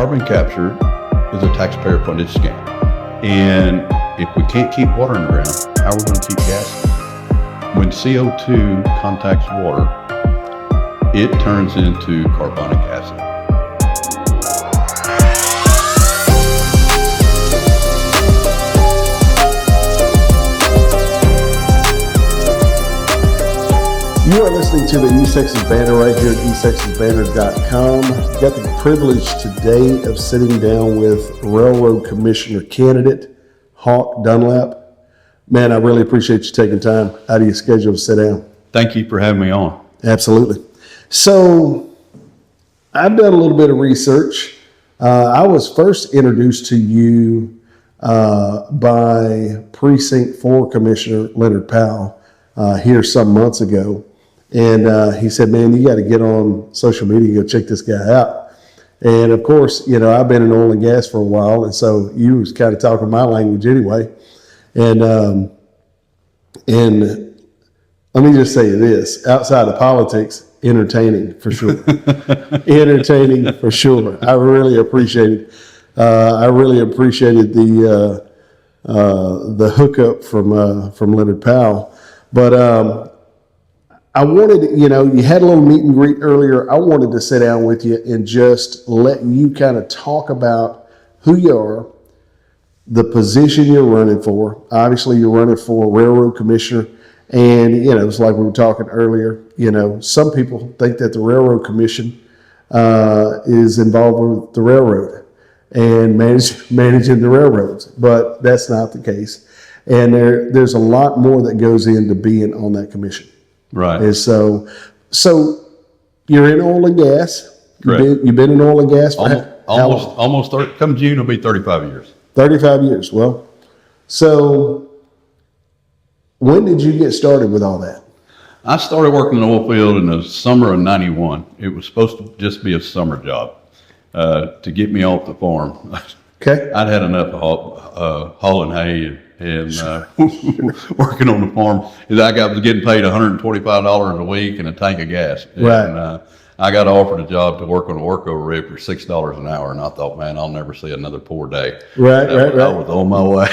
carbon capture is a taxpayer-funded scam. And if we can't keep water in the ground, how are we going to keep gas? When CO2 contacts water, it turns into carbonic acid. You are listening to the East Texas Banner right here at easttexasbanner.com. Got the privilege today of sitting down with Railroad Commissioner candidate Hawk Dunlap. Man, I really appreciate you taking time out of your schedule to sit down. Thank you for having me on. Absolutely. So I've done a little bit of research. I was first introduced to you by Precinct 4 Commissioner Leonard Powell here some months ago. And he said, man, you got to get on social media and go check this guy out. And of course, you know, I've been in oil and gas for a while. And so you was kind of talking my language anyway. And let me just say this, outside of politics, entertaining for sure. Entertaining for sure. I really appreciated the hookup from Leonard Powell. But I wanted, you know, you had a little meet and greet earlier. I wanted to sit down with you and just let you kind of talk about who you are, the position you're running for. Obviously, you're running for Railroad Commissioner. And, you know, it's like we were talking earlier, you know, some people think that the Railroad Commission is involved with the railroad and managing the railroads, but that's not the case. And there's a lot more that goes into being on that commission. Right. And so you're in oil and gas. Correct. You've been in oil and gas for almost 30, come June, it'll be 35 years. 35 years. Well, so when did you get started with all that? I started working in the oil field in the summer of '91. It was supposed to just be a summer job to get me off the farm. Okay. I'd had enough of hauling hay and working on the farm. I was getting paid $125 a week and a tank of gas. Right. And I got offered a job to work on a workover rig for $6 an hour, and I thought, man, I'll never see another poor day. Right. I was on my way.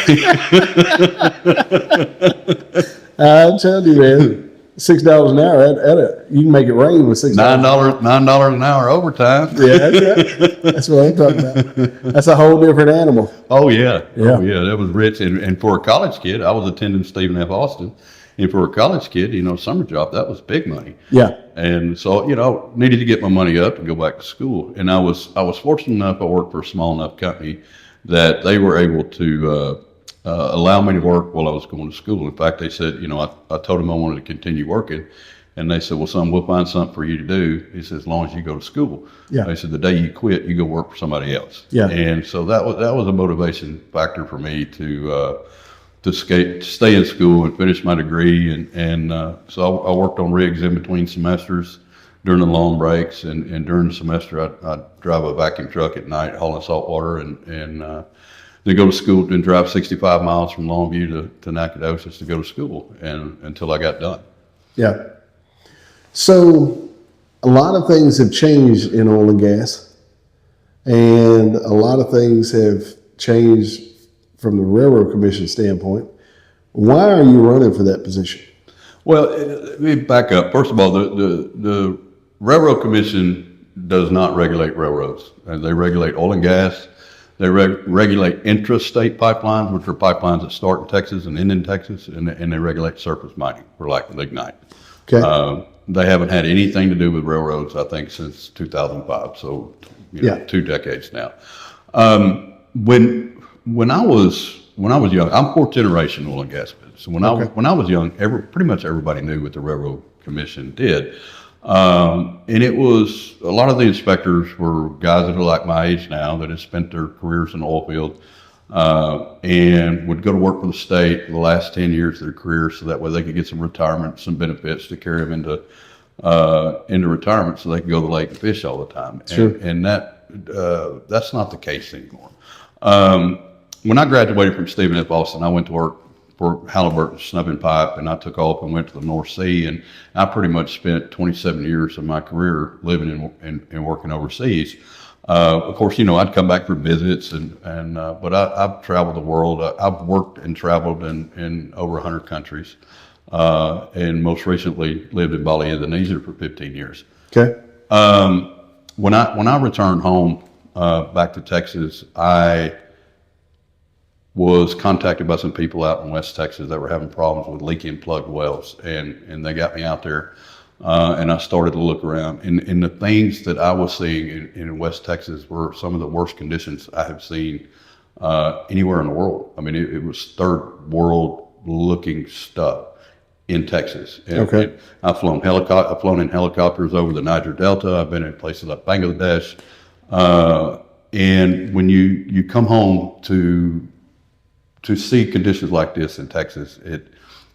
I'm telling you, man, $6 an hour, you can make it rain with $6. $9 an hour overtime. Yeah, that's right. That's what I'm talking about. That's a whole different animal. Oh yeah. That was rich. And for a college kid, I was attending Stephen F. Austin. And for a college kid, you know, summer job, that was big money. Yeah. And so, you know, needed to get my money up and go back to school. And I was fortunate enough, I worked for a small enough company that they were able to allow me to work while I was going to school. In fact, they said, you know, I told them I wanted to continue working. And they said, well, son, we'll find something for you to do. He said, as long as you go to school. Yeah. They said, the day you quit, you go work for somebody else. Yeah. And so that was a motivation factor for me to stay in school and finish my degree. And so I worked on rigs in between semesters during the long breaks. And during the semester, I'd drive a vacuum truck at night hauling salt water and then go to school and drive 65 miles from Longview to Nacogdoches to go to school and until I got done. Yeah. So a lot of things have changed in oil and gas, and a lot of things have changed from the Railroad Commission standpoint. Why are you running for that position? Well, let me back up. First of all, the Railroad Commission does not regulate railroads. They regulate oil and gas. They regulate intrastate pipelines, which are pipelines that start in Texas and end in Texas, and they regulate surface mining for like lignite. Okay. They haven't had anything to do with railroads, I think, since 2005. So, you know, 2 decades now. When I was young, I'm 4th generation oil and gas business. When I was young, pretty much everybody knew what the Railroad Commission did. And it was, a lot of the inspectors were guys that are like my age now that had spent their careers in the oil field, and would go to work for the state for the last 10 years of their career so that way they could get some retirement, some benefits to carry them into retirement so they could go to the lake and fish all the time. Sure. And that's not the case anymore. When I graduated from Stephen F. Austin, I went to work for Halliburton Snubbing Pipe, and I took off and went to the North Sea, and I pretty much spent 27 years of my career living and working overseas. Of course, I'd come back for visits, but I've traveled the world. I've worked and traveled in over 100 countries, and most recently lived in Bali, Indonesia for 15 years. Okay. When I returned home back to Texas, I was contacted by some people out in West Texas that were having problems with leaking plugged wells, and they got me out there, and I started to look around. And the things that I was seeing in West Texas were some of the worst conditions I have seen anywhere in the world. I mean, it was third world looking stuff in Texas. And I've flown in helicopters over the Niger Delta. I've been in places like Bangladesh, and when you come home to see conditions like this in Texas,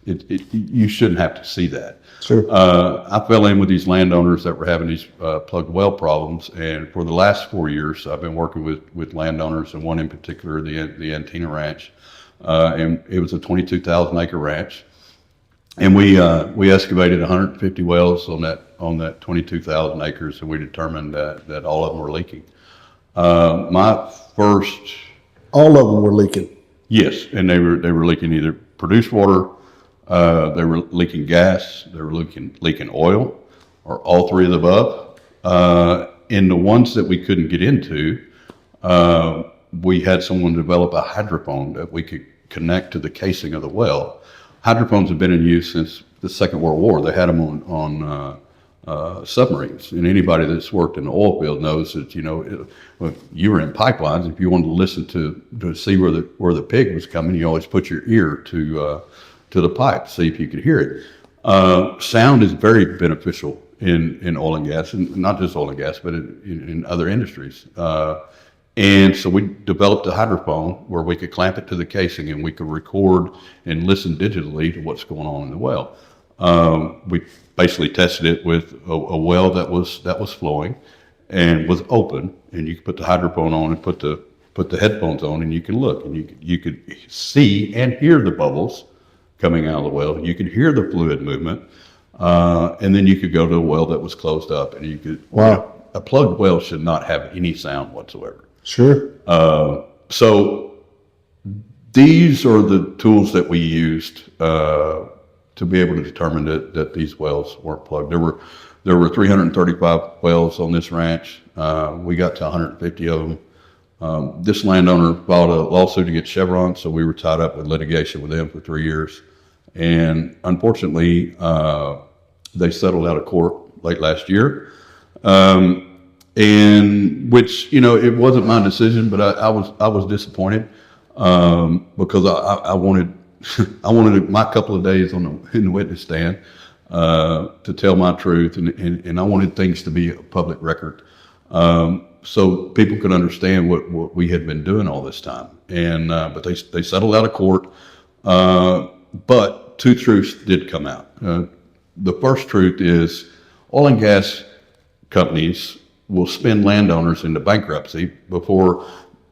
you shouldn't have to see that. Sure. I fell in with these landowners that were having these plugged well problems, and for the last 4 years, I've been working with landowners, and one in particular, the Antenna Ranch, and it was a 22,000 acre ranch, and we excavated 150 wells on that 22,000 acres, and we determined that all of them were leaking. My first. All of them were leaking. Yes, and they were leaking either produced water, they were leaking gas, they were leaking oil, or all three of the above. And the ones that we couldn't get into, we had someone develop a hydrophone that we could connect to the casing of the well. Hydrophones have been in use since the Second World War. They had them on submarines, and anybody that's worked in the oil field knows that when you were in pipelines, if you wanted to listen to see where the pig was coming, you always put your ear to the pipe to see if you could hear it. Sound is very beneficial in oil and gas, and not just oil and gas, but in other industries. And so we developed a hydrophone where we could clamp it to the casing, and we could record and listen digitally to what's going on in the well. We basically tested it with a well that was flowing and was open, and you could put the hydrophone on and put the headphones on, and you can look, and you could see and hear the bubbles coming out of the well. You could hear the fluid movement, and then you could go to a well that was closed up, and you could. Wow. A plugged well should not have any sound whatsoever. Sure. So these are the tools that we used to be able to determine that these wells weren't plugged. There were 335 wells on this ranch. We got to 150 of them. This landowner filed a lawsuit against Chevron, so we were tied up with litigation with them for 3 years. And unfortunately, they settled out of court late last year. And which, it wasn't my decision, but I was disappointed because I wanted my couple of days in the witness stand to tell my truth, and I wanted things to be a public record, so people could understand what we had been doing all this time. And but they settled out of court, but two truths did come out. The first truth is oil and gas companies will spin landowners into bankruptcy before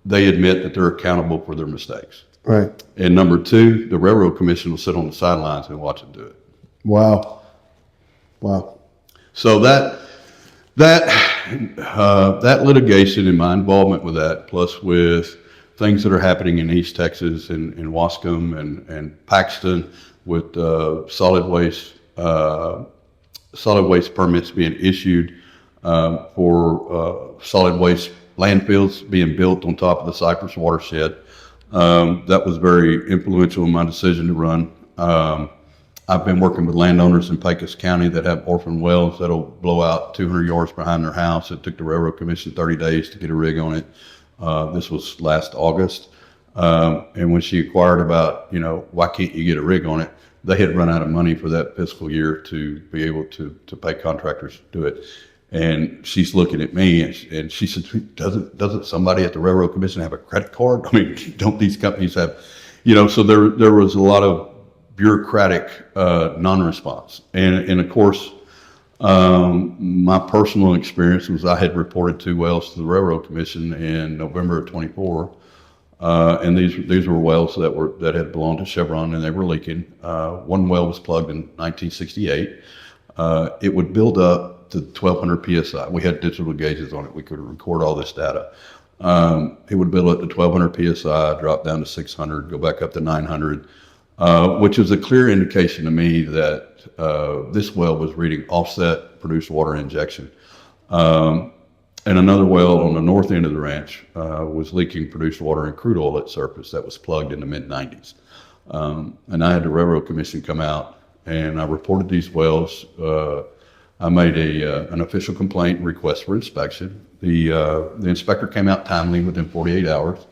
they admit that they're accountable for their mistakes. Right. And number two, the Railroad Commission will sit on the sidelines and watch them do it. Wow. So that litigation and my involvement with that, plus with things that are happening in East Texas and in Wascom and Paxton with solid waste permits being issued for solid waste landfills being built on top of the Cypress watershed. That was very influential in my decision to run. I've been working with landowners in Pecos County that have orphan wells that'll blow out 200 yards behind their house. It took the Railroad Commission 30 days to get a rig on it. This was last August. And when she inquired about, why can't you get a rig on it? They had run out of money for that fiscal year to be able to pay contractors to do it. And she's looking at me and she said, doesn't somebody at the Railroad Commission have a credit card? I mean, don't these companies have, so there was a lot of bureaucratic non-response. And of course, my personal experience was I had reported 2 wells to the Railroad Commission in November of 24. And these were wells that had belonged to Chevron, and they were leaking. One well was plugged in 1968. It would build up up to 1,200 psi. We had digital gauges on it. We could record all this data. It would build up to 1,200 psi, drop down to 600, go back up to 900, which was a clear indication to me that this well was reading offset produced water injection. And another well on the north end of the ranch was leaking produced water and crude oil at surface that was plugged in the mid-90s. And I had the Railroad Commission come out, and I reported these wells. I made an official complaint request for inspection. The inspector came out timely within 48 hours,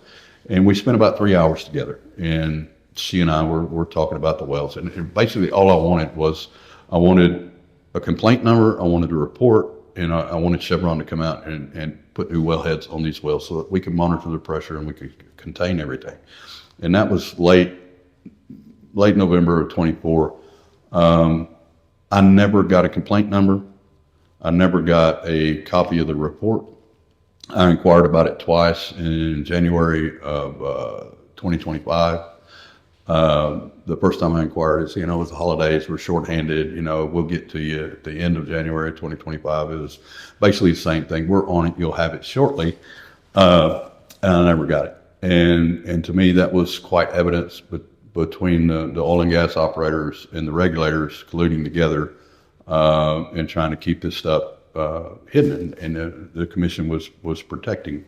and we spent about 3 hours together. And she and I were talking about the wells. And basically all I wanted was, I wanted a complaint number, I wanted a report, and I wanted Chevron to come out and put new wellheads on these wells so that we could monitor the pressure and we could contain everything. And that was late November of 24. I never got a complaint number. I never got a copy of the report. I inquired about it twice in January of 2025. The first time I inquired is, it was the holidays, we're shorthanded, we'll get to you at the end of January 2025. It was basically the same thing. We're on it, you'll have it shortly. And I never got it. And to me, that was quite evidence between the oil and gas operators and the regulators colluding together and trying to keep this stuff hidden. And the commission was protecting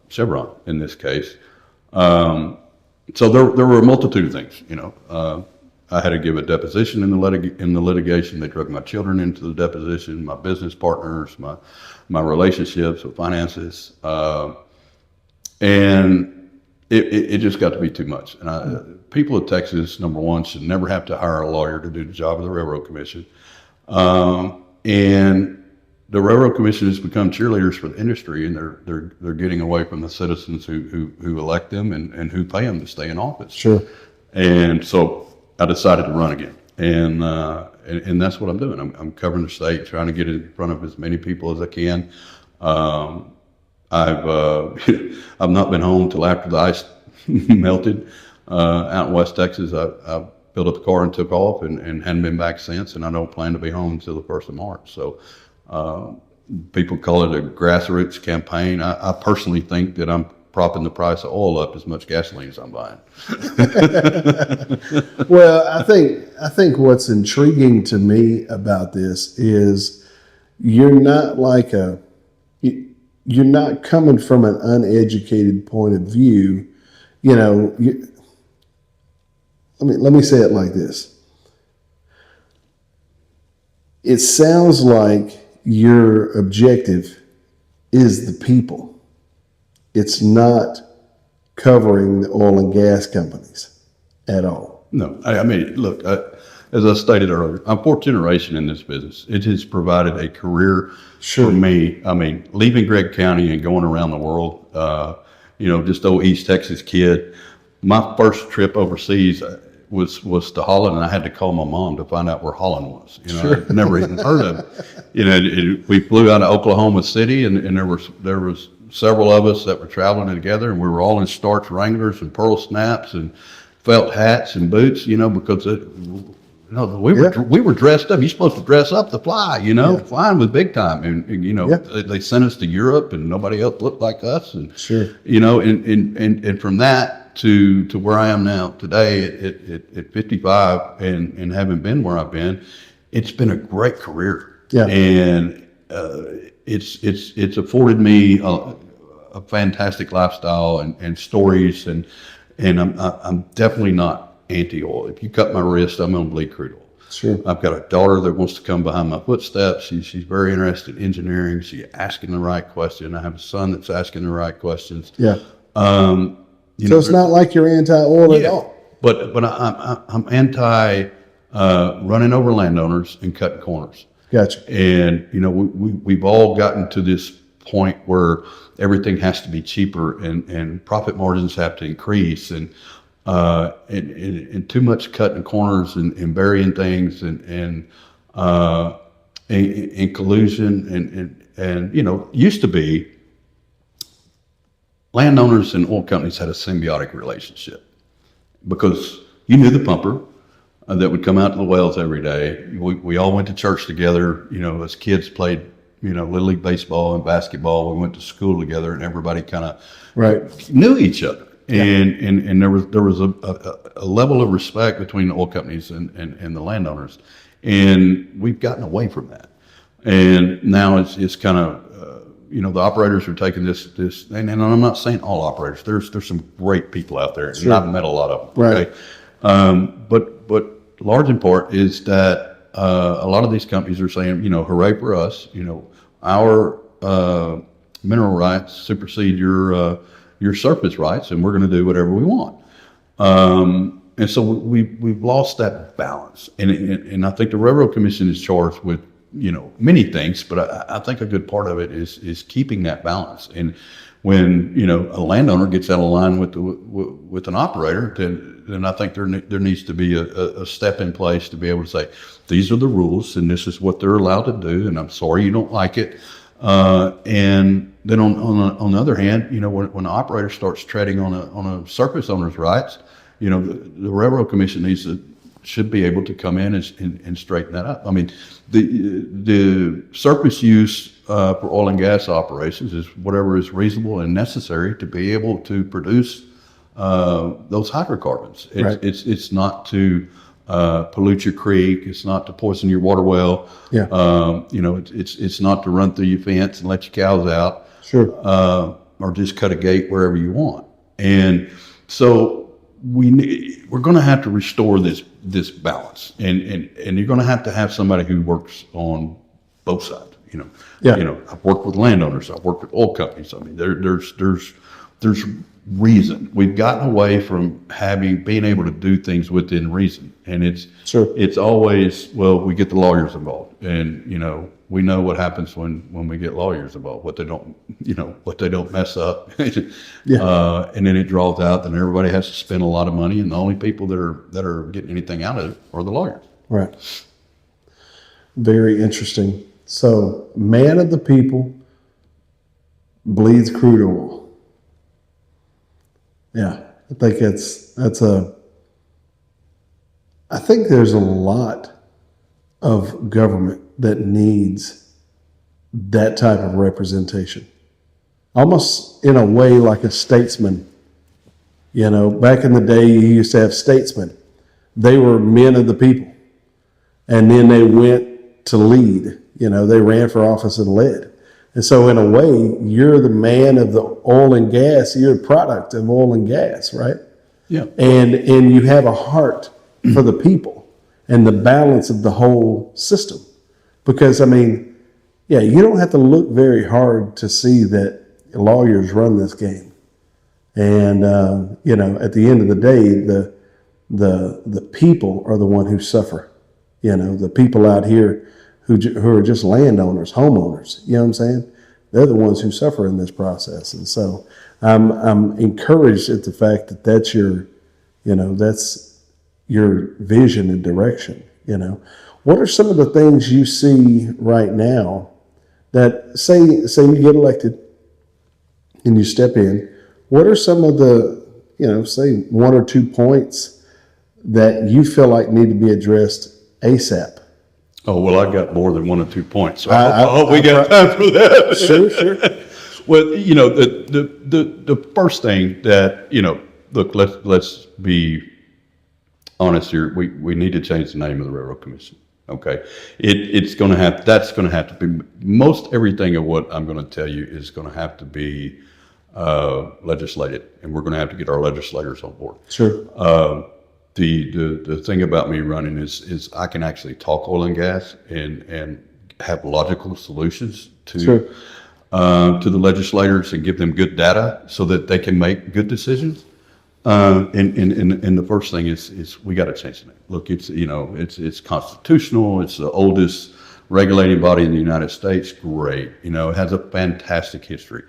Chevron in this case. So there were a multitude of things, I had to give a deposition in the litigation. They drug my children into the deposition, my business partners, my relationships with finances, and it just got to be too much. And people of Texas, number one, should never have to hire a lawyer to do the job of the Railroad Commission, and the Railroad Commission has become cheerleaders for the industry, and they're getting away from the citizens who elect them and who pay them to stay in office. Sure. And so I decided to run again, and that's what I'm doing. I'm covering the state, trying to get in front of as many people as I can. I've not been home till after the ice melted out in West Texas. I built up the car and took off, and hadn't been back since. And I don't plan to be home until the 1st of March. So. People call it a grassroots campaign. I personally think that I'm propping the price of oil up as much gasoline as I'm buying. Well, I think what's intriguing to me about this is you're not coming from an uneducated point of view. Let me say it like this. It sounds like your objective is the people. It's not covering the oil and gas companies at all. No, I mean, look, as I stated earlier, I'm fourth generation in this business. It has provided a career for me. I mean, leaving Gregg County and going around the world, just old East Texas kid. My first trip overseas was to Holland, and I had to call my mom to find out where Holland was. I'd never even heard of it. We flew out of Oklahoma City, and there was several of us that were traveling together, and we were all in starch Wranglers and pearl snaps and felt hats and boots, because we were dressed up. You're supposed to dress up to fly, Flying was big time, and they sent us to Europe, and nobody else looked like us, and and from that to where I am now today at 55 and having been where I've been, it's been a great career. Yeah. And it's afforded me a fantastic lifestyle and stories, and I'm definitely not anti-oil. If you cut my wrist, I'm gonna bleed crude oil. Sure. I've got a daughter that wants to come behind my footsteps. She's very interested in engineering. She's asking the right question. I have a son that's asking the right questions. Yeah. So it's not like you're anti-oil at all. But I'm anti running over landowners and cutting corners. Gotcha. And we've all gotten to this point where everything has to be cheaper and profit margins have to increase, and too much cutting corners and burying things and collusion and used to be landowners and oil companies had a symbiotic relationship because you knew the pumper. that would come out to the wells every day. We all went to church together. As kids played, Little League baseball and basketball. We went to school together, and everybody kind of knew each other. And there was a level of respect between the oil companies and the landowners. And we've gotten away from that. And now it's kind of, the operators are taking this, and I'm not saying all operators. There's some great people out there, and I've met a lot of them. Right. Okay? But large in part is that a lot of these companies are saying, hooray for us. Our mineral rights supersede your surface rights, and we're going to do whatever we want. And so we've lost that balance, and I think the Railroad Commission is charged with many things, but I think a good part of it is keeping that balance. And when a landowner gets out of line with an operator, then I think there needs to be a step in place to be able to say, these are the rules, and this is what they're allowed to do, and I'm sorry you don't like it. And then on the other hand, when the operator starts treading on a surface owner's rights, the Railroad Commission should be able to come in and straighten that up. I mean, the surface use for oil and gas operations is whatever is reasonable and necessary to be able to produce those hydrocarbons. It's not to pollute your creek. It's not to poison your water well. Yeah. It's not to run through your fence and let your cows out. Sure. Or just cut a gate wherever you want. And so we're going to have to restore this balance, and you're going to have somebody who works on both sides. I've worked with landowners. I've worked with oil companies. I mean, there's reason. We've gotten away from being able to do things within reason, and it's always, well, we get the lawyers involved, and we know what happens when we get lawyers involved, what they don't mess up. And then it draws out, then everybody has to spend a lot of money, and the only people that are getting anything out of it are the lawyers. Right. Very interesting. So, man of the people bleeds crude oil. Yeah, I think I think there's a lot of government that needs that type of representation. Almost in a way like a statesman. Back in the day, you used to have statesmen. They were men of the people. And then they went to lead. They ran for office and led. And so in a way, you're the man of the oil and gas. You're a product of oil and gas, right? Yeah. And you have a heart for the people and the balance of the whole system. Because, you don't have to look very hard to see that lawyers run this game. And, at the end of the day, the people are the one who suffer. The people out here who are just landowners, homeowners, you know what I'm saying? They're the ones who suffer in this process. And so I'm encouraged at the fact that that's your vision and direction. What are some of the things you see right now that say you get elected and you step in, what are some of the, say 1 or 2 points that you feel like need to be addressed ASAP? Oh, well, I got more than 1 or 2 points. So I hope we got time for that. Sure. Well, the first thing that, look, let's be honest here. We need to change the name of the Railroad Commission. Okay. That's going to have to be, most everything of what I'm going to tell you is going to have to be legislated, and we're going to have to get our legislators on board. Sure. The thing about me running is I can actually talk oil and gas and have logical solutions to the legislators and give them good data so that they can make good decisions. And the first thing is we got to change the name. Look, it's constitutional. It's the oldest regulating body in the United States. Great. It has a fantastic history.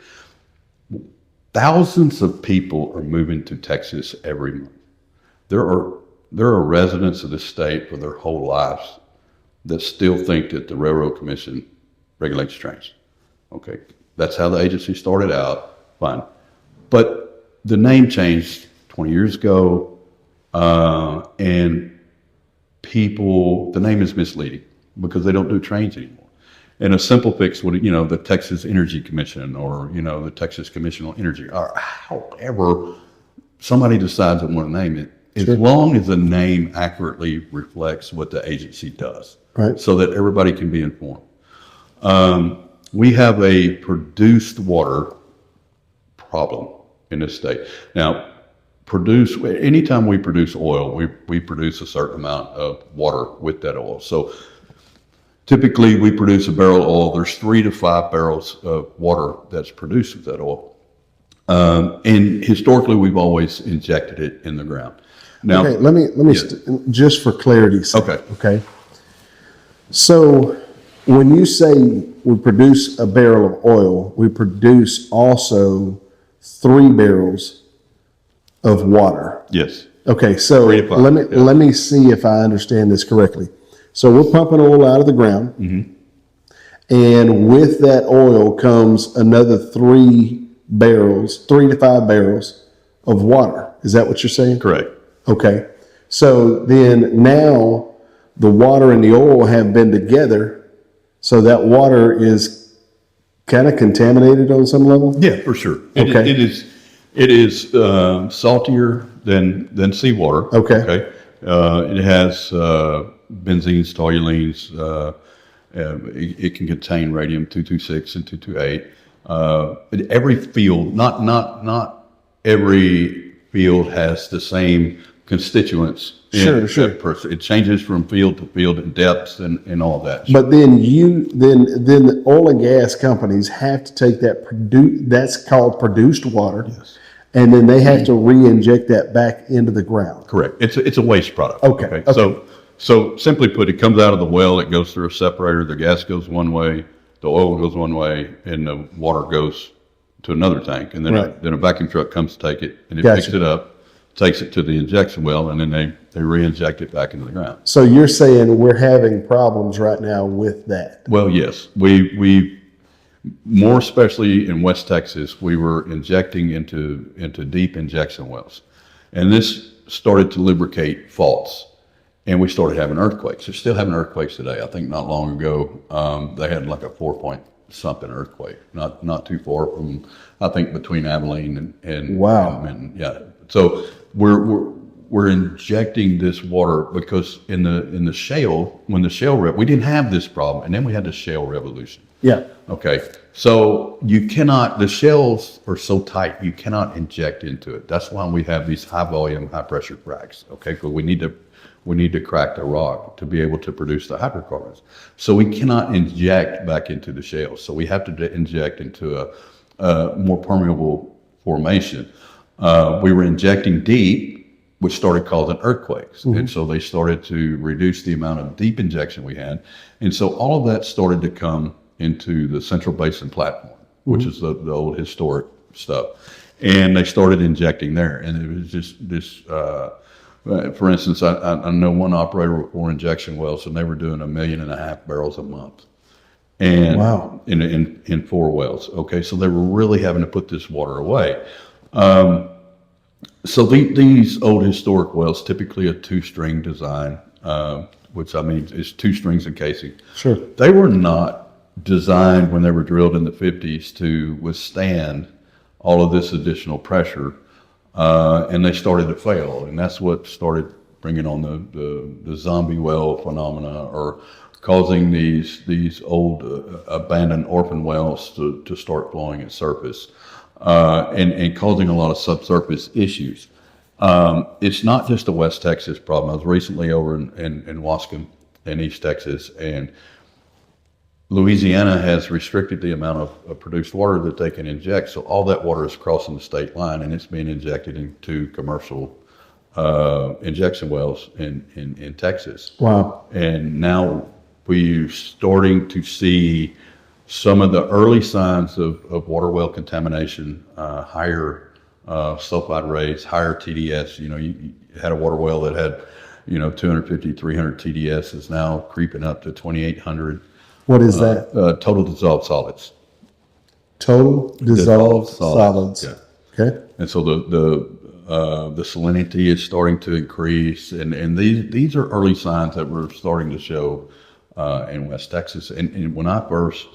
Thousands of people are moving to Texas every month. There are residents of the state for their whole lives that still think that the Railroad Commission regulates trains. Okay, that's how the agency started out. Fine, but the name changed 20 years ago, and the name is misleading because they don't do trains anymore. And a simple fix would, the Texas Energy Commission or, the Texas Commission on Energy, or however somebody decides they want to name it, as long as the name accurately reflects what the agency does, right? So that everybody can be informed. We have a produced water problem in this state. Now, anytime we produce oil, we produce a certain amount of water with that oil. So typically we produce a barrel of oil, there's 3 to 5 barrels of water that's produced with that oil. And historically we've always injected it in the ground. Now, okay, let me just for clarity's sake. Okay. So when you say we produce a barrel of oil, we produce also 3 barrels of water. Yes. Okay, so 3 to 5, let me see if I understand this correctly. So we're pumping oil out of the ground, and with that oil comes another 3 to 5 barrels of water. Is that what you're saying? Correct. Okay. So then now the water and the oil have been together, so that water is kind of contaminated on some level? Yeah, for sure. Okay. It is saltier than seawater. Okay. It has benzenes, toluenes. It can contain radium 226 and 228. But every field, not every field has the same constituents. Sure. It changes from field to field in depths and all that. But then the oil and gas companies have to take that's called produced water. Yes. And then they have to re-inject that back into the ground. Correct. It's a waste product. Okay. So simply put, it comes out of the well, it goes through a separator, the gas goes one way, the oil goes one way, and the water goes to another tank. And then, then a vacuum truck comes to take it, and it picks it up, takes it to the injection well, and then they re-inject it back into the ground. So you're saying we're having problems right now with that? Well, yes. We more especially in West Texas, we were injecting into deep injection wells. And this started to lubricate faults. And we started having earthquakes. They're still having earthquakes today. I think not long ago, they had like a 4-point-something earthquake, not too far from, I think, between Abilene and wow. And yeah. So we're injecting this water because in the shale, when the shale we didn't have this problem, and then we had the shale revolution. Yeah. Okay. So the shales are so tight, you cannot inject into it. That's why we have these high volume, high pressure cracks. Okay. Because we need to crack the rock to be able to produce the hydrocarbons. So we cannot inject back into the shale. So we have to inject into a more permeable formation. We were injecting deep, which started causing earthquakes. And so they started to reduce the amount of deep injection we had. And so all of that started to come into the Central Basin Platform, which is the old historic stuff. And they started injecting there. And it was just this, for instance, I know one operator with 4 injection wells, and they were doing 1.5 million barrels a month. And wow. in 4 wells. Okay. So they were really having to put this water away. So these old historic wells, typically a 2-string design, which I mean is 2 strings and casing. Sure. They were not designed when they were drilled in the 50s to withstand all of this additional pressure, and they started to fail. And that's what started bringing on the zombie well phenomena, or causing these old abandoned orphan wells to start flowing at surface. And causing a lot of subsurface issues. It's not just a West Texas problem. I was recently over in Wascom in East Texas, and Louisiana has restricted the amount of produced water that they can inject. So all that water is crossing the state line, and it's being injected into commercial injection wells in Texas. Wow. And now we're starting to see some of the early signs of water well contamination, higher sulfide rates, higher TDS. You had a water well that had, 250, 300 TDS is now creeping up to 2,800. What is that? Total dissolved solids. Total dissolved solids. Yeah. Okay. And so the The salinity is starting to increase, and these are early signs that we're starting to show in West Texas. And when I first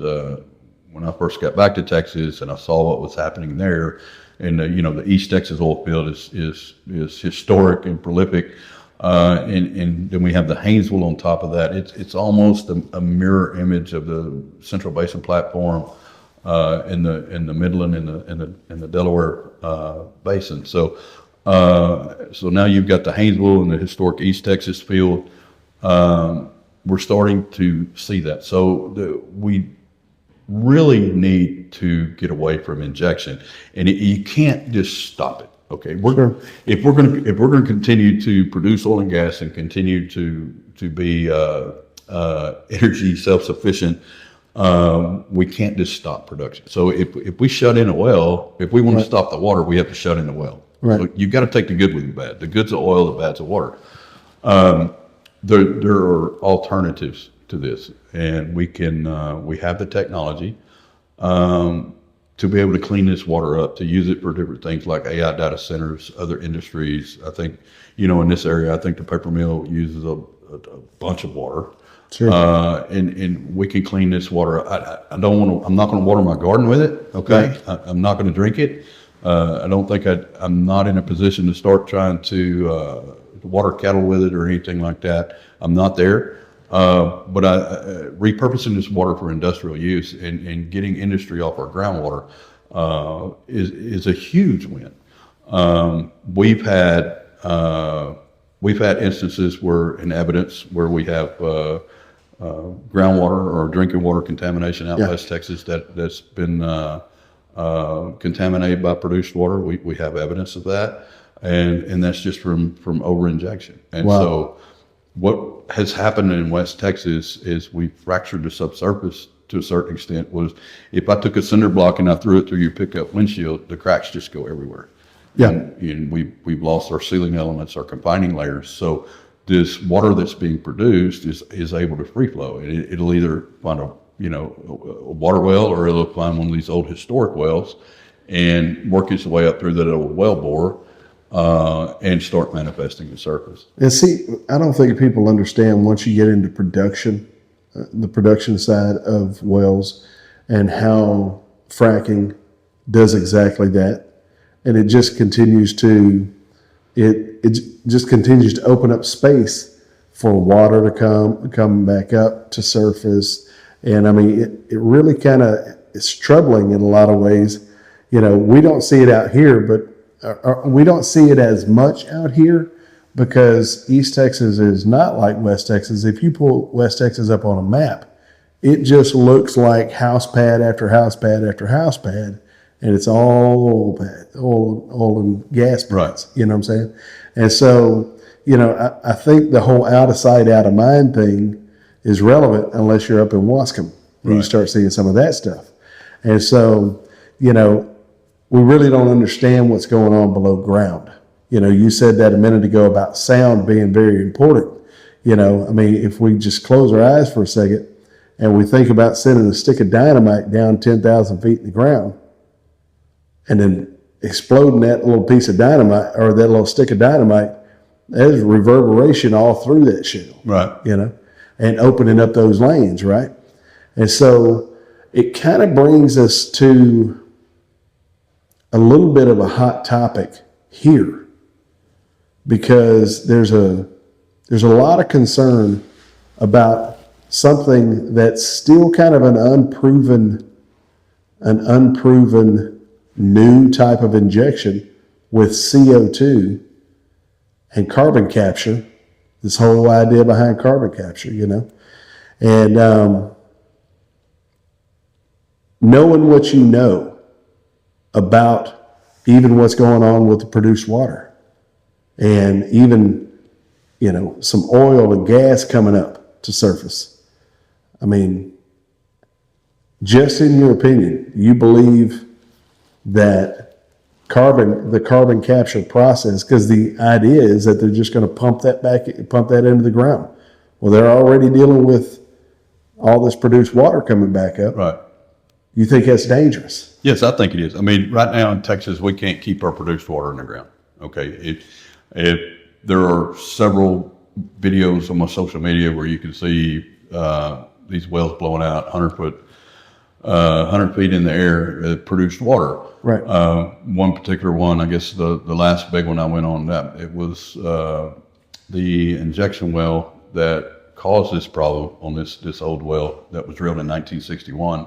got back to Texas and I saw what was happening there, and the East Texas oil field is historic and prolific, and then we have the Haynesville on top of that. It's almost a mirror image of the Central Basin Platform in the Midland and the Delaware Basin. So now you've got the Haynesville and the historic East Texas field. We're starting to see that. So we really need to get away from injection, and you can't just stop it. Okay, if we're going to continue to produce oil and gas and continue to be energy self-sufficient, we can't just stop production. So if we shut in a well, if we want to stop the water, we have to shut in the well. Right. So you've got to take the good with the bad. The good's of oil, the bad's of water. There are alternatives to this, and we have the technology to be able to clean this water up, to use it for different things like AI data centers, other industries. I think, in this area, I think the paper mill uses a bunch of water. Sure. And we can clean this water. I'm not going to water my garden with it. Okay. Right. I'm not going to drink it. I don't think I'm not in a position to start trying to water cattle with it or anything like that. I'm not there. But repurposing this water for industrial use and getting industry off our groundwater is a huge win. We've had instances where in evidence where we have groundwater or drinking water contamination out in West Texas that's been contaminated by produced water. We have evidence of that, and that's just from over injection. And so what has happened in West Texas is we fractured the subsurface to a certain extent. Was if I took a cinder block and I threw it through your pickup windshield, the cracks just go everywhere. Yeah. And we've lost our sealing elements, our confining layers. So this water that's being produced is able to free flow. And it'll either find a water well, or it'll find one of these old historic wells and work its way up through that old well bore. And start manifesting the surface. And see, I don't think people understand once you get into production, the production side of wells, and how fracking does exactly that, and it just continues to open up space for water to come back up to surface, and I mean it really kind of is troubling in a lot of ways. We don't see it out here, but we don't see it as much out here because East Texas is not like West Texas. If you pull West Texas up on a map, it just looks like house pad after house pad after house pad, and it's all oil and gas pads. Right. You know what I'm saying? And so, I think the whole out of sight, out of mind thing is relevant unless you're up in Wascom and you start seeing some of that stuff. And so, we really don't understand what's going on below ground. You said that a minute ago about sound being very important. If we just close our eyes for a second and we think about sending a stick of dynamite down 10,000 feet in the ground and then exploding that little piece of dynamite or that little stick of dynamite, there's reverberation all through that shell. Right. And opening up those lanes, right? And so it kind of brings us to a little bit of a hot topic here because there's a lot of concern about something that's still kind of an unproven new type of injection with CO2 and carbon capture, this whole idea behind carbon capture, and knowing what you know about even what's going on with the produced water and even, some oil and gas coming up to surface. I mean, just in your opinion, you believe that the carbon capture process, because the idea is that they're just going to pump that into the ground. Well, they're already dealing with all this produced water coming back up. Right. You think that's dangerous? Yes, I think it is. I mean, right now in Texas, we can't keep our produced water in the ground. Okay, there are several videos on my social media where you can see these wells blowing out 100 feet in the air, produced water. Right. One particular one, I guess the last big one I went on, that it was the injection well that caused this problem on this old well that was drilled in 1961.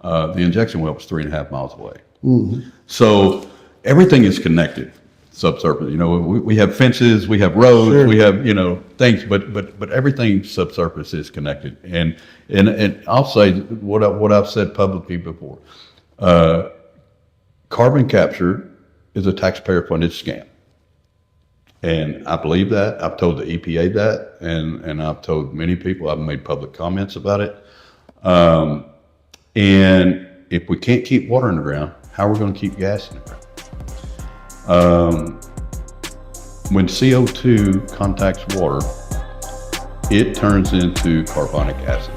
The injection well was 3.5 miles away. Mm-hmm. So everything is connected subsurface. You know, we have fences, we have roads, sure, we have, you know, things, but everything subsurface is connected. And I'll say what I've said publicly before. Carbon capture is a taxpayer-funded scam. And I believe that. I've told the EPA that, and I've told many people. I've made public comments about it. And if we can't keep water in the ground, how are we going to keep gas in the ground? When CO2 contacts water, it turns into carbonic acid.